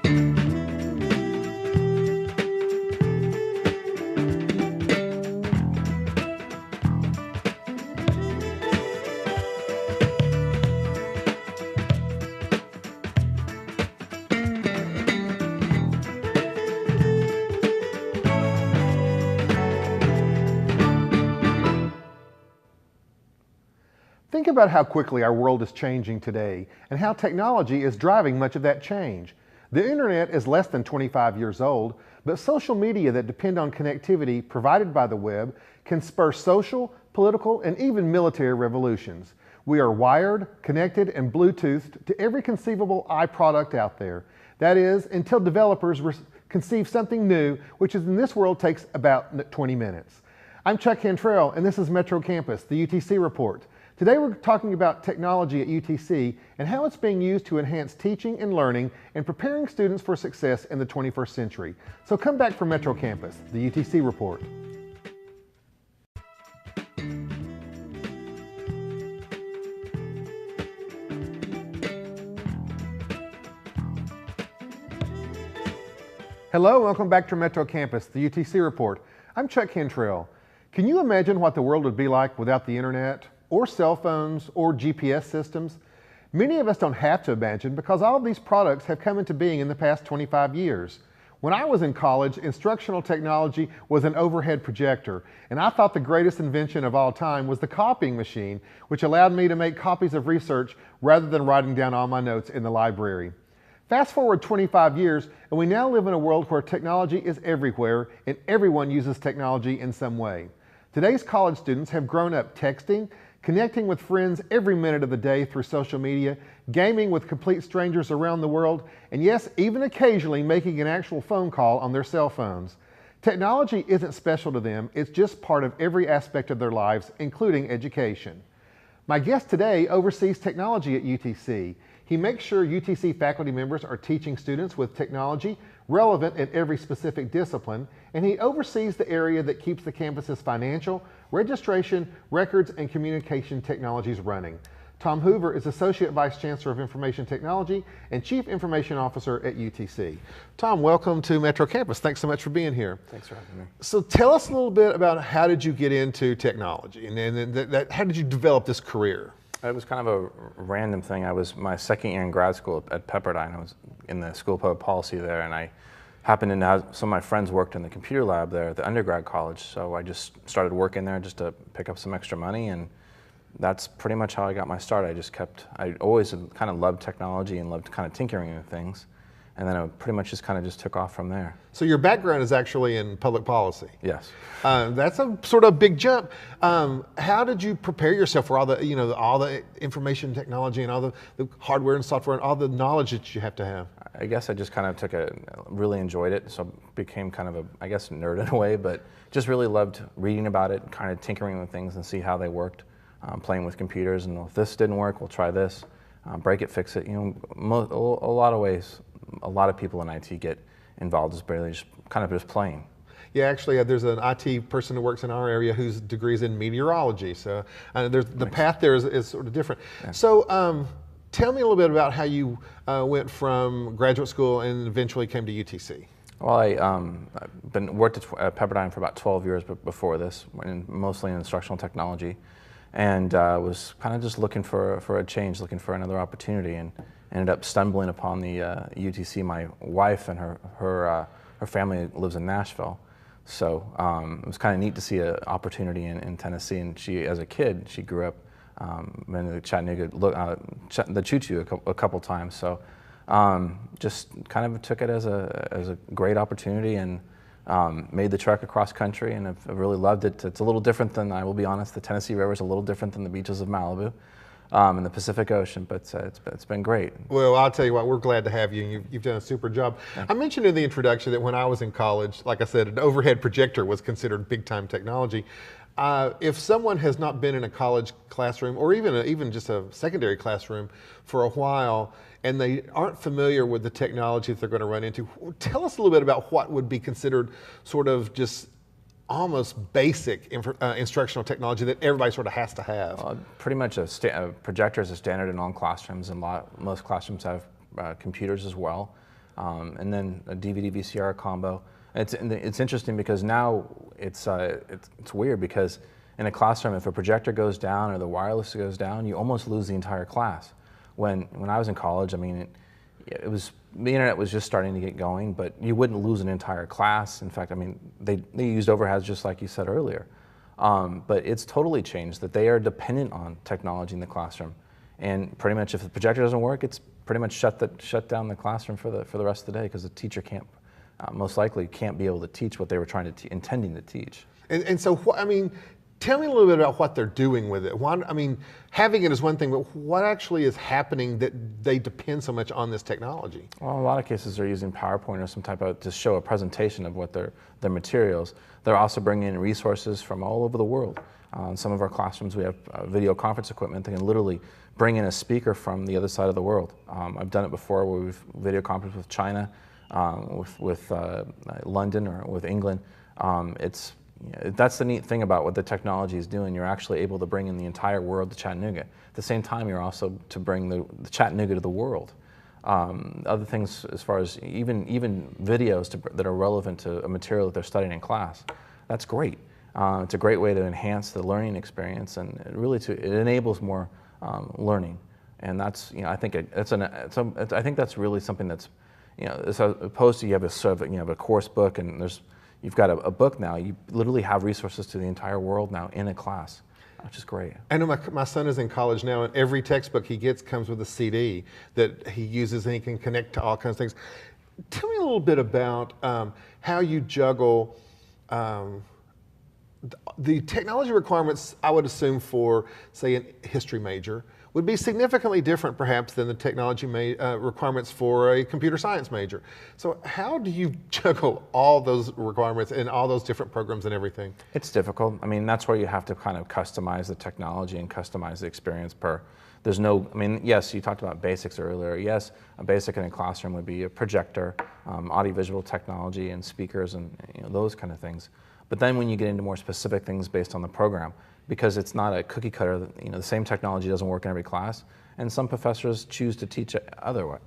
Think about how quickly our world is changing today and how technology is driving much of that change. The internet is less than 25 years old, but social media that depend on connectivity provided by the web can spur social, political, and even military revolutions. We are wired, connected, and Bluetoothed to every conceivable iProduct out there. That is, until developers conceive something new, which in this world takes about 20 minutes. I'm Chuck Cantrell, and this is Metro Campus, the UTC Report. Today we're talking about technology at UTC and how it's being used to enhance teaching and learning and preparing students for success in the 21st century. So come back for Metro Campus, the UTC Report. Hello, welcome back to Metro Campus, the UTC Report. I'm Chuck Cantrell. Can you imagine what the world would be like without the internet, or cell phones, or GPS systems? Many of us don't have to imagine because all of these products have come into being in the past 25 years. When I was in college, instructional technology was an overhead projector, and I thought the greatest invention of all time was the copying machine, which allowed me to make copies of research rather than writing down all my notes in the library. Fast forward 25 years, and we now live in a world where technology is everywhere, and everyone uses technology in some way. Today's college students have grown up texting, connecting with friends every minute of the day through social media, gaming with complete strangers around the world, and yes, even occasionally making an actual phone call on their cell phones. Technology isn't special to them, it's just part of every aspect of their lives, including education. My guest today oversees technology at UTC. He makes sure UTC faculty members are teaching students with technology relevant in every specific discipline, and he oversees the area that keeps the campus's financial, registration, records, and communication technologies running. Tom Hoover is Associate Vice Chancellor of Information Technology and Chief Information Officer at UTC. Tom, welcome to Metro Campus. Thanks so much for being here. Thanks for having me. So tell us a little bit about how did you get into technology and how did you develop this career? It was kind of a random thing. I was my second year in grad school at Pepperdine. I was in the School of Public Policy there, and I happened to have some of my friends worked in the computer lab there at the undergrad college, so I just started working there just to pick up some extra money, and that's pretty much how I got my start. I always kind of loved technology and loved kind of tinkering with things, and then it pretty much just took off from there. So your background is actually in public policy. Yes. That's a sort of big jump. How did you prepare yourself for all the information technology and all the hardware and software and all the knowledge that you have to have? I guess I just kind of really enjoyed it, so became kind of a nerd in a way, but just really loved reading about it, kind of tinkering with things and see how they worked, playing with computers, and if this didn't work, we'll try this, break it, fix it. You know, a lot of ways, a lot of people in IT get involved just playing. Yeah, actually, there's an IT person who works in our area whose degree is in meteorology, so the path there is sort of different. Yeah. So tell me a little bit about how you went from graduate school and eventually came to UTC. Well, I've worked at Pepperdine for about 12 years before this, mostly in instructional technology, and was kind of just looking for a change, looking for another opportunity, and ended up stumbling upon the UTC. My wife and her family lives in Nashville, so it was kind of neat to see an opportunity in Tennessee. And she, as a kid, she grew up in the Chattanooga, the Choo-Choo a couple times. So just kind of took it as a great opportunity and made the trek across country, and I've really loved it. It's a little different than, I will be honest, the Tennessee River is a little different than the beaches of Malibu and the Pacific Ocean, but it's been great. Well, I'll tell you what, we're glad to have you. You've done a super job. I mentioned in the introduction that when I was in college, like I said, an overhead projector was considered big-time technology. If someone has not been in a college classroom or even just a secondary classroom for a while and they aren't familiar with the technology that they're going to run into, tell us a little bit about what would be considered sort of just almost basic instructional technology that everybody sort of has to have. Pretty much a projector is a standard in all classrooms, and most classrooms have computers as well. and then a DVD VCR combo. It's interesting because now it's weird because in a classroom, if a projector goes down or the wireless goes down, you almost lose the entire class. When I was in college, I mean, it was, the internet was just starting to get going, but you wouldn't lose an entire class. In fact, I mean, they used overheads just like you said earlier. But it's totally changed that they are dependent on technology in the classroom. And pretty much if the projector doesn't work, it's pretty much shut down the classroom for the rest of the day because the teacher can't, most likely can't be able to teach what they were intending to teach. And so, I mean, tell me a little bit about what they're doing with it. I mean, having it is one thing, but what actually is happening that they depend so much on this technology? Well, in a lot of cases, they're using PowerPoint or some type of, to show a presentation of what their materials. They're also bringing in resources from all over the world. In some of our classrooms, we have video conference equipment that can literally bring in a speaker from the other side of the world. I've done it before where we've video conference with China, with London or with England. That's the neat thing about what the technology is doing. You're actually able to bring in the entire world to Chattanooga. At the same time, you're also to bring the Chattanooga to the world. Other things as far as even videos that are relevant to a material that they're studying in class, that's great. It's a great way to enhance the learning experience, and it enables more learning. And that's, I think I think that's really something that's, as opposed to you have a sort of, a course book and you've got a book now. You literally have resources to the entire world now in a class, which is great. I know my son is in college now, and every textbook he gets comes with a CD that he uses, and he can connect to all kinds of things. Tell me a little bit about how you juggle the technology requirements. I would assume for, say, a history major would be significantly different perhaps than the technology requirements for a computer science major. So how do you juggle all those requirements and all those different programs and everything? It's difficult. I mean, that's where you have to kind of customize the technology and customize the experience there's no, I mean, yes, you talked about basics earlier. Yes, a basic in a classroom would be a projector, audiovisual technology and speakers and those kind of things. But then when you get into more specific things based on the program, because it's not a cookie cutter, the same technology doesn't work in every class, and some professors choose to teach other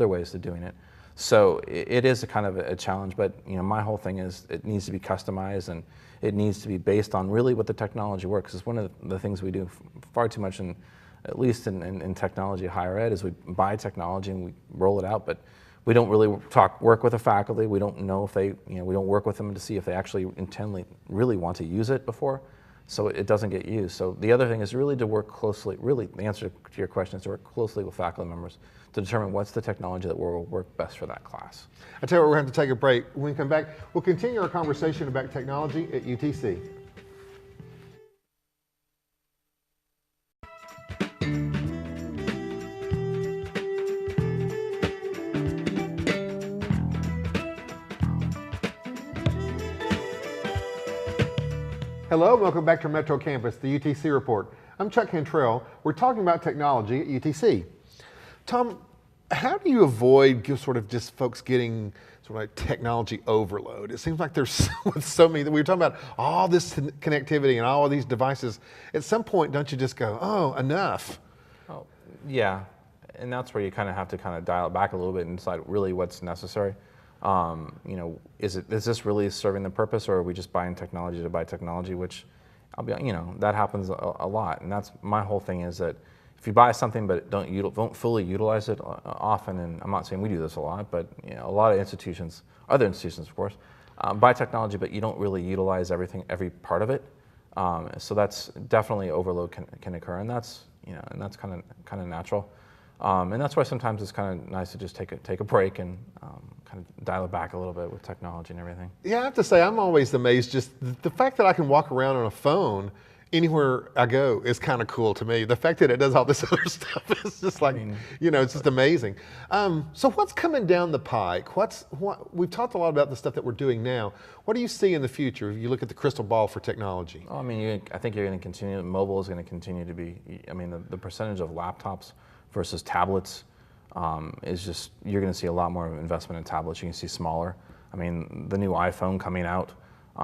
ways of doing it. So it is a kind of a challenge, but my whole thing is it needs to be customized and it needs to be based on really what the technology works. It's one of the things we do far too much, at least in technology higher ed, is we buy technology and we roll it out, but we don't really work with the faculty. We don't know if they, we don't work with them to see if they actually really want to use it before. So it doesn't get used. So the other thing is really to work closely, really the answer to your question is to work closely with faculty members to determine what's the technology that will work best for that class. I tell you what, we're going to have to take a break. When we come back, we'll continue our conversation about technology at UTC. Hello, welcome back to Metro Campus, the UTC Report. I'm Chuck Cantrell. We're talking about technology at UTC. Tom, how do you avoid sort of just folks getting sort of like technology overload? It seems like there's so many, we were talking about all this connectivity and all of these devices. At some point, don't you just go, oh, enough? Oh, yeah, and that's where you kind of have to dial it back a little bit and decide really what's necessary. Is this really serving the purpose, or are we just buying technology to buy technology? Which, that happens a lot. And that's my whole thing is that if you buy something but don't fully utilize it often, and I'm not saying we do this a lot, but a lot of institutions, other institutions of course, buy technology but you don't really utilize every part of it. So that's definitely overload can occur, and that's kind of natural. And that's why sometimes it's kind of nice to just take a break and kind of dial it back a little bit with technology and everything. Yeah, I have to say, I'm always amazed. Just the fact that I can walk around on a phone anywhere I go is kind of cool to me. The fact that it does all this other stuff is just like, it's just amazing. So what's coming down the pike? We've talked a lot about the stuff that we're doing now. What do you see in the future if you look at the crystal ball for technology? Well, I think you're going to continue, mobile is going to continue to be, the percentage of laptops versus tablets is just, you're going to see a lot more investment in tablets. You can see smaller. The new iPhone coming out. The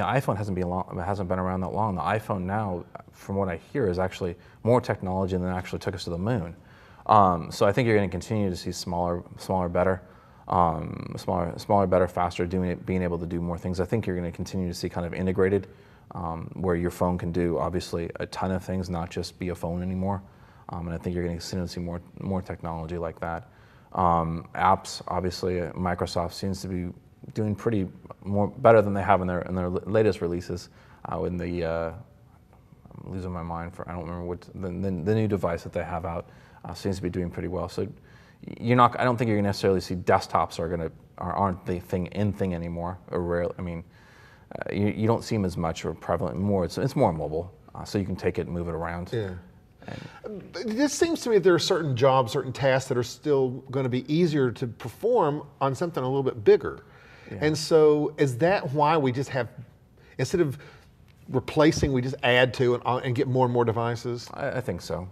iPhone hasn't been around that long. The iPhone now, from what I hear, is actually more technology than actually took us to the moon. So I think you're going to continue to see smaller, better, better, faster, being able to do more things. I think you're going to continue to see kind of integrated, where your phone can do obviously a ton of things, not just be a phone anymore. And I think you're going to continue to see more technology like that. Apps, obviously, Microsoft seems to be doing better than they have in their latest releases. I'm losing my mind I don't remember what the new device that they have out seems to be doing pretty well. So I don't think you're going to necessarily see desktops aren't the thing anymore, or rarely. I mean, you don't see them as much or prevalent more. It's more mobile, so you can take it and move it around. Yeah. It just seems to me that there are certain jobs, certain tasks that are still going to be easier to perform on something a little bit bigger. Yeah. And so is that why we just have, instead of replacing, we just add to and get more and more devices? I think so.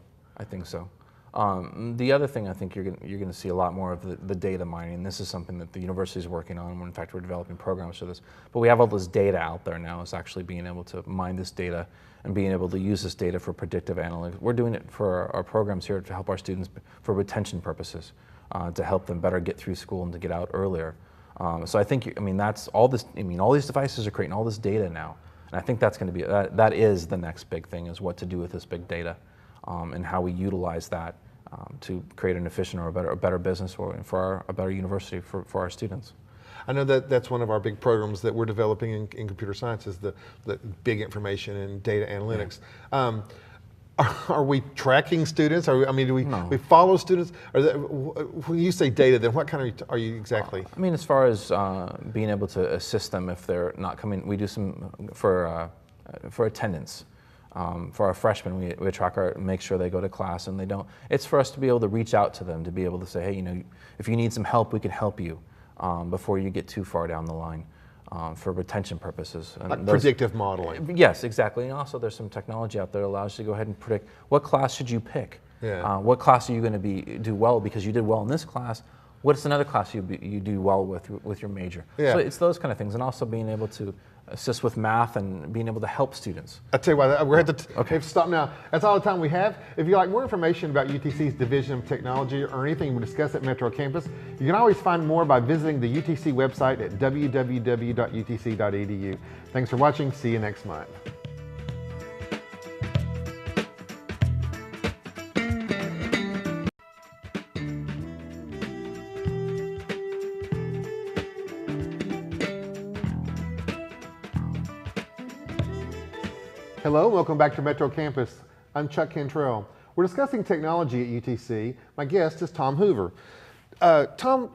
The other thing I think you're going to see a lot more of the data mining. This is something that the university is working on. In fact, we're developing programs for this. But we have all this data out there now. It's actually being able to mine this data and being able to use this data for predictive analytics. We're doing it for our programs here to help our students for retention purposes, to help them better get through school and to get out earlier. So I think, that's all this. All these devices are creating all this data now, and I think that's going to be that is the next big thing, is what to do with this big data, and how we utilize that to create an efficient or a better business, or for a better university for our students. I know that that's one of our big programs that we're developing in computer science, is the big information and data analytics. Yeah. Are we tracking students? Do we follow students? When you say data, then what kind are you exactly? As far as being able to assist them if they're not coming, we do some for attendance. For our freshmen, we track make sure they go to class and they don't. It's for us to be able to reach out to them, to be able to say, hey, if you need some help, we can help you before you get too far down the line, for retention purposes. And like predictive modeling. Yes, exactly. And also there's some technology out there that allows you to go ahead and predict what class should you pick. Yeah. What class are you going to do well because you did well in this class? What's another class you do well with your major? Yeah. So it's those kind of things, and also being able to assist with math and being able to help students. I'll tell you what, we're at okay, stop now. That's all the time we have. If you'd like more information about UTC's Division of Technology or anything we discuss at Metro Campus, you can always find more by visiting the UTC website at www.utc.edu. Thanks for watching. See you next month. Hello, welcome back to Metro Campus. I'm Chuck Cantrell. We're discussing technology at UTC. My guest is Tom Hoover. Tom,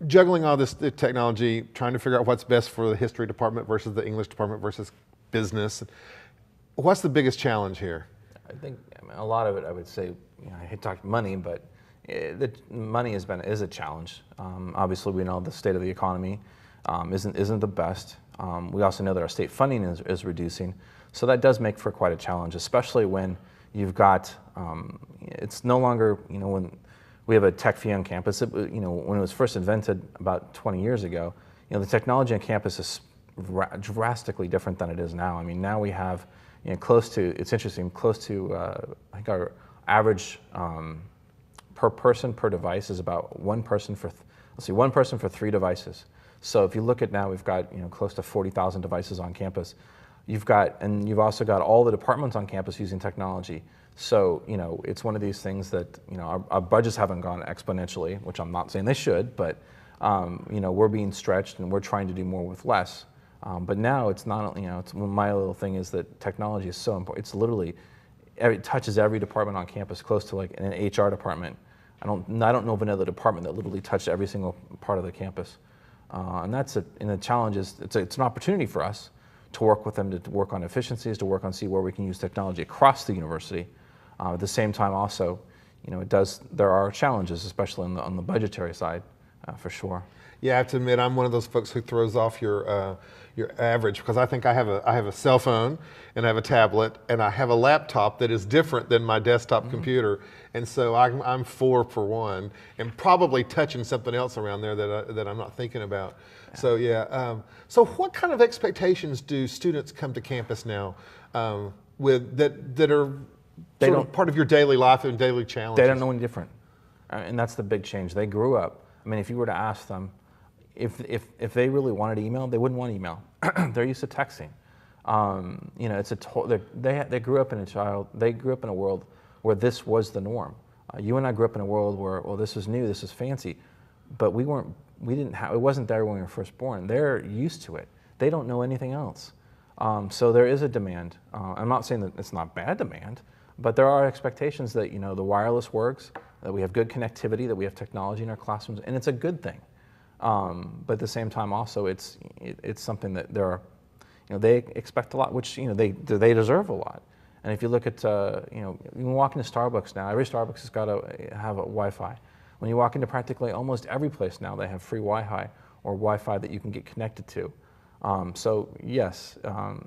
juggling all this technology, trying to figure out what's best for the history department versus the English department versus business. What's the biggest challenge here? I think a lot of it, I would say, I hate talking money, but the money is a challenge. Obviously, we know the state of the economy isn't the best. We also know that our state funding is reducing. So that does make for quite a challenge, especially when you've got, it's no longer, when we have a tech fee on campus, when it was first invented about 20 years ago, the technology on campus is drastically different than it is now. Now we have, it's interesting, close to, I think our average per person per device is about one person for 3 devices. So if you look at now, we've got, close to 40,000 devices on campus. You've also got all the departments on campus using technology. So, it's one of these things that, our budgets haven't gone exponentially, which I'm not saying they should, but, we're being stretched and we're trying to do more with less. But now it's not, my little thing is that technology is so important. It's literally, it touches every department on campus, close to like an HR department. I don't know of another department that literally touched every single part of the campus. And the challenge is, it's an opportunity for us to work with them, to work on efficiencies, to work on see where we can use technology across the university. At the same time, also, there are challenges, especially on the budgetary side, for sure. Yeah, I have to admit, I'm one of those folks who throws off your average, because I think I have a cell phone, and I have a tablet, and I have a laptop that is different than my desktop computer, and so I'm 4 for 1, and probably touching something else around there that I'm not thinking about. Yeah. So yeah, so what kind of expectations do students come to campus now with that are They sort don't, of part of your daily life and daily challenges. they don't know any different. And that's the big change. They grew up. I mean, if you were to ask them, if they really wanted email, they wouldn't want email. They're used to texting. You know, they grew up in a world where this was the norm. You and I grew up in a world where, well, this is new, this is fancy, but it wasn't there when we were first born. They're used to it. They don't know anything else. So there is a demand. I'm not saying that it's not bad demand, but there are expectations that, you know, the wireless works, that we have good connectivity, that we have technology in our classrooms, and it's a good thing. But at the same time, also, it's something that they expect a lot, which, you know, they deserve a lot. And if you look at, you know, you can walk into Starbucks now. Every Starbucks has got to have a Wi-Fi. When you walk into practically almost every place now, they have free Wi-Fi or Wi-Fi that you can get connected to. So yes,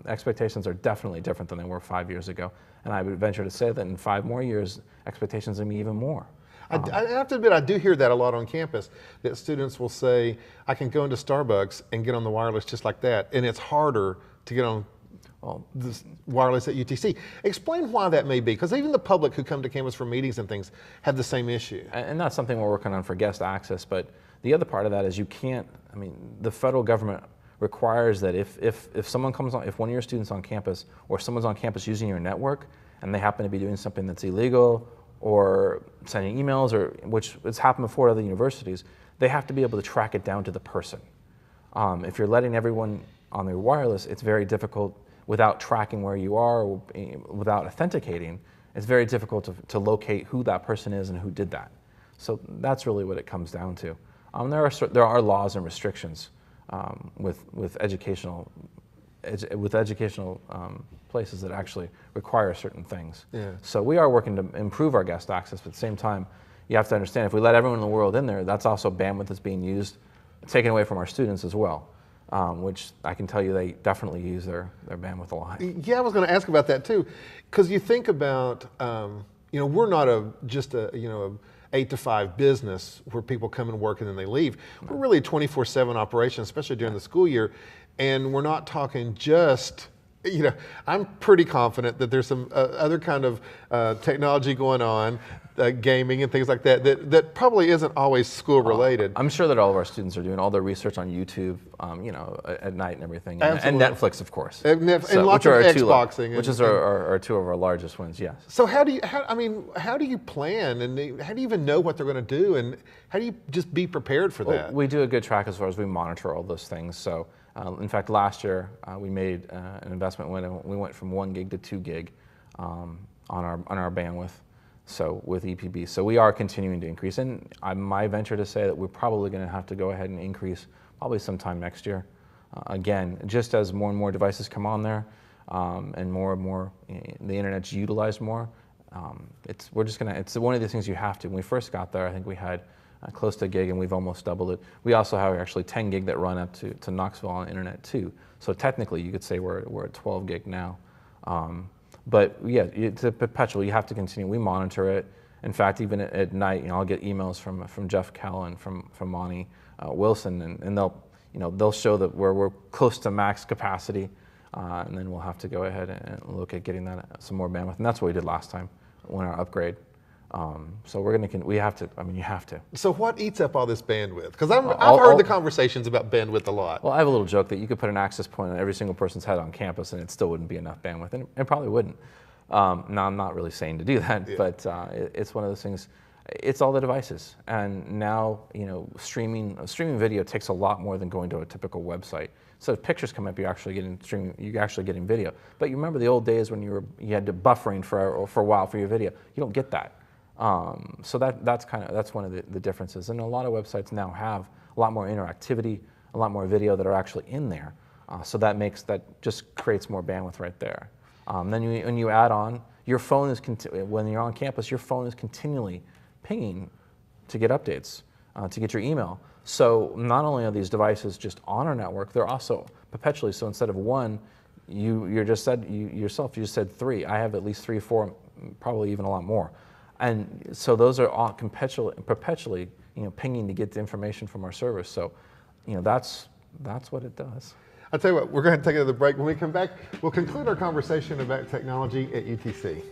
expectations are definitely different than they were 5 years ago. And I would venture to say that in 5 more years, expectations will be even more. I have to admit, I do hear that a lot on campus, that students will say, I can go into Starbucks and get on the wireless just like that, and it's harder to get on the wireless at UTC. Explain why that may be, because even the public who come to campus for meetings and things have the same issue. And that's something we're working on for guest access, but the other part of that is you can't, I mean, the federal government requires that if someone comes on, if one of your students on campus or someone's on campus using your network and they happen to be doing something that's illegal or sending emails, or which has happened before at other universities, they have to be able to track it down to the person. If you're letting everyone on their wireless, it's very difficult without tracking where you are, or without authenticating. It's very difficult to locate who that person is and who did that. So that's really what it comes down to. There are laws and restrictions with educational places that actually require certain things. Yeah. So we are working to improve our guest access, but at the same time, you have to understand, if we let everyone in the world in there, that's also bandwidth that's being used, taken away from our students as well, which I can tell you they definitely use their bandwidth a lot. Yeah, I was going to ask about that too, because you think about, you know, we're not just a 8 to 5 business where people come and work and then they leave. We're really a 24/7 operation, especially during the school year, and we're not talking just, you know, I'm pretty confident that there's some other kind of technology going on, gaming and things like that probably isn't always school related. I'm sure that all of our students are doing all their research on YouTube, you know, at night and everything, and Netflix, of course, and lots of Xboxing, which is our 2 of our largest wins. Yes. So how do you plan, and how do you even know what they're going to do, and how do you just be prepared for that? We do a good track as far as we monitor all those things. So. In fact, last year we made an investment when we went from 1 gig to 2 gig on our bandwidth. So with EPB, so we are continuing to increase, and my venture to say that we're probably going to have to go ahead and increase probably sometime next year. Again, just as more and more devices come on there, and more the internet's utilized more. It's one of the things you have to. When we first got there, I think we had close to 1 gig, and we've almost doubled it. We also have actually 10 gig that run up to Knoxville on internet too. So technically, you could say we're at 12 gig now. But yeah, it's a perpetual. You have to continue. We monitor it. In fact, even at night, you know, I'll get emails from Jeff Kell and from Monty Wilson, and they'll show that we're close to max capacity, and then we'll have to go ahead and look at getting that some more bandwidth. And that's what we did last time when our upgrade. So you have to. So what eats up all this bandwidth? Because I've heard the conversations about bandwidth a lot. Well, I have a little joke that you could put an access point on every single person's head on campus and it still wouldn't be enough bandwidth, and it probably wouldn't. Now, I'm not really saying to do that, but it's one of those things. It's all the devices, and now, you know, streaming video takes a lot more than going to a typical website. So if pictures come up, you're actually getting video. But you remember the old days when you had to buffering for a while for your video. You don't get that. So that's one of the differences. And a lot of websites now have a lot more interactivity, a lot more video that are actually in there. So that just creates more bandwidth right there. Then when you add on, your phone is when you're on campus, your phone is continually pinging to get updates, to get your email. So not only are these devices just on our network, they're also perpetually. So instead of 1, you just said 3. I have at least 3 or 4, probably even a lot more. And so those are all perpetually, you know, pinging to get the information from our servers. So, you know, that's what it does. I'll tell you what, we're going to take another break. When we come back, we'll conclude our conversation about technology at UTC.